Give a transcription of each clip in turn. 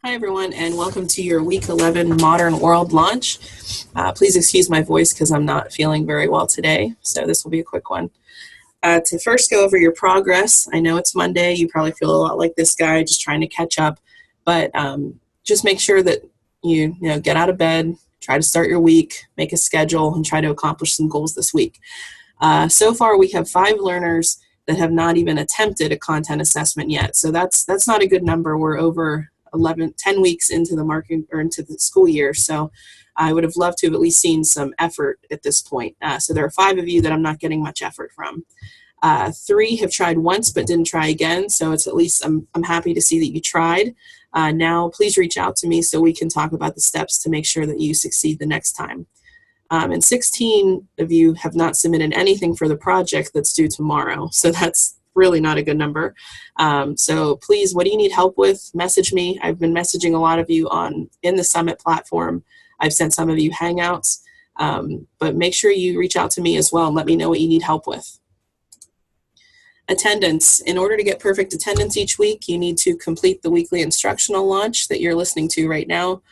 Hi, everyone, and welcome to your Week 11 Modern World launch. Please excuse my voice because I'm not feeling very well today, so this will be a quick one. To first go over your progress, I know it's Monday. You probably feel a lot like this guy, just trying to catch up, but just make sure that you get out of bed, try to start your week, make a schedule, and try to accomplish some goals this week. So far, we have 5 learners that have not even attempted a content assessment yet, so that's not a good number. We're over 10 weeks into the market or into the school year, so I would have loved to have at least seen some effort at this point. So there are 5 of you that I'm not getting much effort from. 3 have tried once but didn't try again, so it's at least I'm happy to see that you tried. Now please reach out to me so we can talk about the steps to make sure that you succeed the next time. And 16 of you have not submitted anything for the project that's due tomorrow, so that's really not a good number. So please, what do you need help with? Message me. I've been messaging a lot of you in the Summit platform. I've sent some of you Hangouts, but make sure you reach out to me as well and let me know what you need help with. Attendance. In order to get perfect attendance each week, you need to complete the weekly instructional launch that you're listening to right now,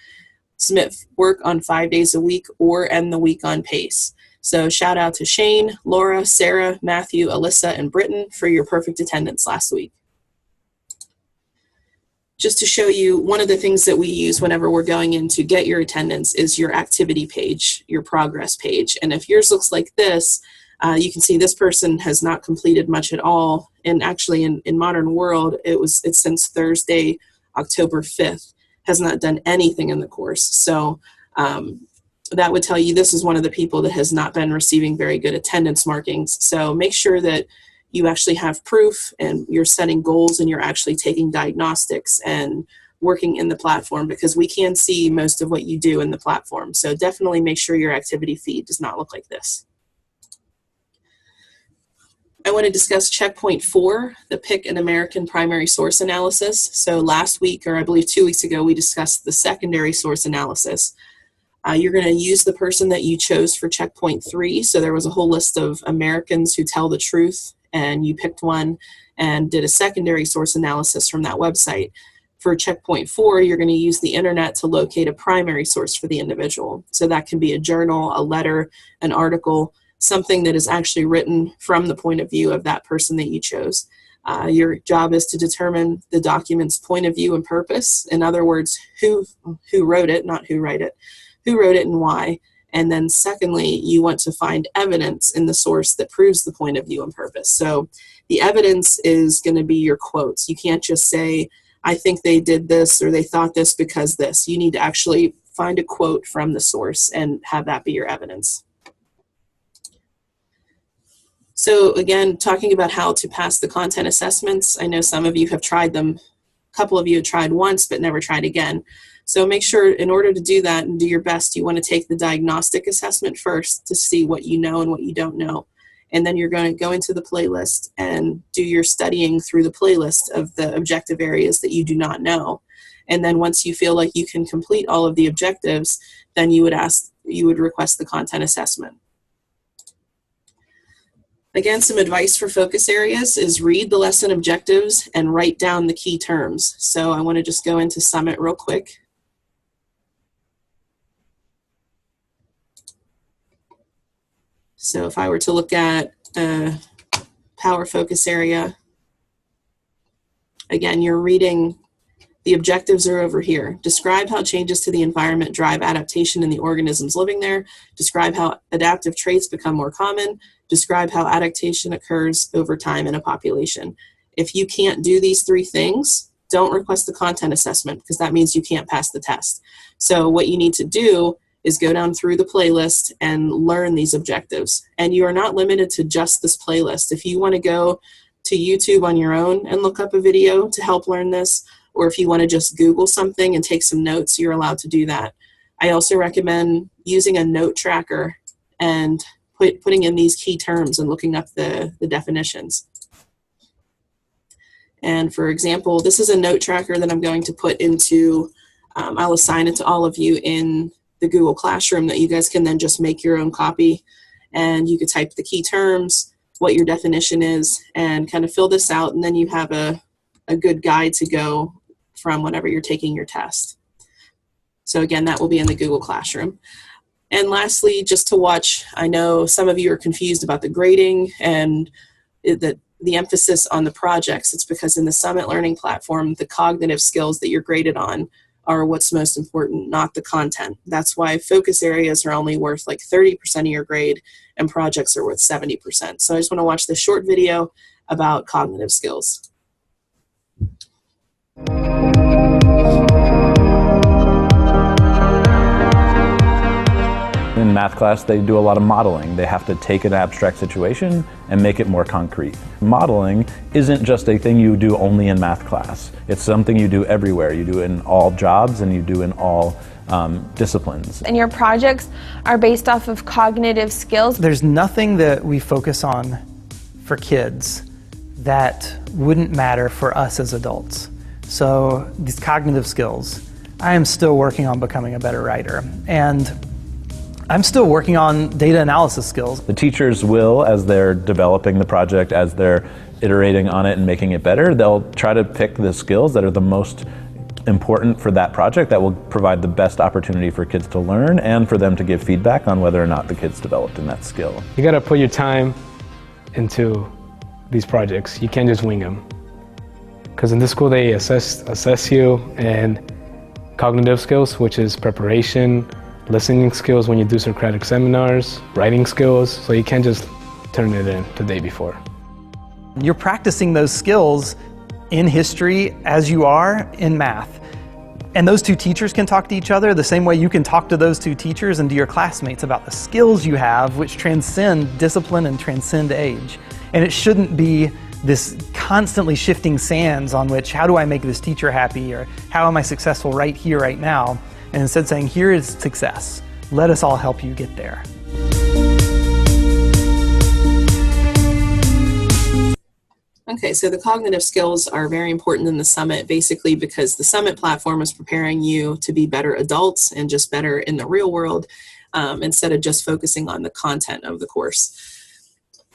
submit work on 5 days a week, or end the week on pace. So shout out to Shane, Laura, Sarah, Matthew, Alyssa, and Britton for your perfect attendance last week. Just to show you, one of the things that we use whenever we're going in to get your attendance is your activity page, your progress page. And if yours looks like this, you can see this person has not completed much at all. And actually in Modern World, it's since Thursday, October 5th, has not done anything in the course. So that would tell you this is one of the people that has not been receiving very good attendance markings. So make sure that you actually have proof and you're setting goals and you're actually taking diagnostics and working in the platform, because we can see most of what you do in the platform. So definitely make sure your activity feed does not look like this. I want to discuss checkpoint 4, the Pick an American Primary Source Analysis. So last week, or I believe 2 weeks ago, we discussed the secondary source analysis. You're going to use the person that you chose for checkpoint 3. So there was a whole list of Americans who tell the truth, and you picked one and did a secondary source analysis from that website. For checkpoint 4, you're going to use the internet to locate a primary source for the individual. So that can be a journal, a letter, an article, something that is actually written from the point of view of that person that you chose. Your job is to determine the document's point of view and purpose. In other words, who wrote it, not who wrote it, who wrote it and why. And then secondly, you want to find evidence in the source that proves the point of view and purpose. So the evidence is going to be your quotes. You can't just say, I think they did this or they thought this because this. You need to actually find a quote from the source and have that be your evidence. So again, talking about how to pass the content assessments, I know some of you have tried them. A couple of you have tried once but never tried again. So make sure in order to do that and do your best, you want to take the diagnostic assessment first to see what you know and what you don't know. And then you're going to go into the playlist and do your studying through the playlist of the objective areas that you do not know. And then once you feel like you can complete all of the objectives, then you would request the content assessment. Again, some advice for focus areas is read the lesson objectives and write down the key terms. So I want to just go into Summit real quick. So if I were to look at power focus area, again, you're reading, the objectives are over here. Describe how changes to the environment drive adaptation in the organisms living there. Describe how adaptive traits become more common. Describe how adaptation occurs over time in a population. If you can't do these 3 things, don't request the content assessment, because that means you can't pass the test. So what you need to do is go down through the playlist and learn these objectives. And you are not limited to just this playlist. If you want to go to YouTube on your own and look up a video to help learn this, or if you want to just Google something and take some notes, you're allowed to do that. I also recommend using a note tracker and putting in these key terms and looking up the definitions. And for example, this is a note tracker that I'm going to put into, I'll assign it to all of you in the Google Classroom that you guys can then just make your own copy. And you could type the key terms, what your definition is, and kind of fill this out. And then you have a good guide to go from whenever you're taking your test. So again, that will be in the Google Classroom. And lastly, just to watch, I know some of you are confused about the grading and the emphasis on the projects. It's because in the Summit Learning Platform, the cognitive skills that you're graded on are what's most important, not the content. That's why focus areas are only worth like 30% of your grade and projects are worth 70%. So I just want to watch this short video about cognitive skills. In math class, they do a lot of modeling. They have to take an abstract situation and make it more concrete. Modeling isn't just a thing you do only in math class. It's something you do everywhere. You do in all jobs and you do in all disciplines. And your projects are based off of cognitive skills. There's nothing that we focus on for kids that wouldn't matter for us as adults. So these cognitive skills, I am still working on becoming a better writer. And I'm still working on data analysis skills. The teachers will, as they're developing the project, as they're iterating on it and making it better, they'll try to pick the skills that are the most important for that project, that will provide the best opportunity for kids to learn and for them to give feedback on whether or not the kids developed in that skill. You gotta put your time into these projects. You can't just wing them. Because in this school they assess you in cognitive skills, which is preparation, listening skills when you do Socratic seminars, writing skills, so you can't just turn it in the day before. You're practicing those skills in history as you are in math. And those two teachers can talk to each other the same way you can talk to those two teachers and to your classmates about the skills you have, which transcend discipline and transcend age. And it shouldn't be this constantly shifting sands on which, how do I make this teacher happy, or how am I successful right here, right now? And instead saying, here is success. Let us all help you get there. Okay, so the cognitive skills are very important in the Summit, basically because the Summit platform is preparing you to be better adults and just better in the real world, instead of just focusing on the content of the course.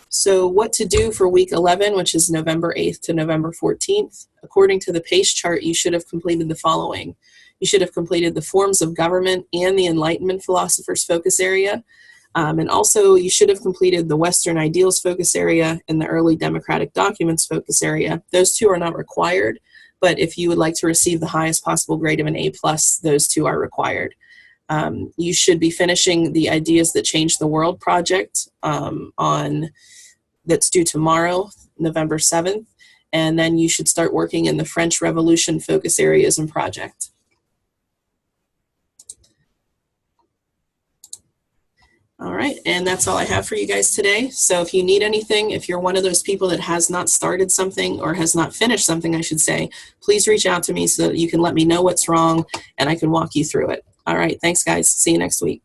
So what to do for week 11, which is November 8th to November 14th. According to the PACE chart, you should have completed the following. You should have completed the forms of government and the Enlightenment philosophers focus area. And also you should have completed the Western ideals focus area and the early democratic documents focus area. Those two are not required, but if you would like to receive the highest possible grade of an A+, those two are required. You should be finishing the Ideas That Change the World project that's due tomorrow, November 7th, and then you should start working in the French Revolution focus areas and project. All right, and that's all I have for you guys today. So if you need anything, if you're one of those people that has not started something or has not finished something, I should say, please reach out to me so that you can let me know what's wrong and I can walk you through it. All right, thanks guys. See you next week.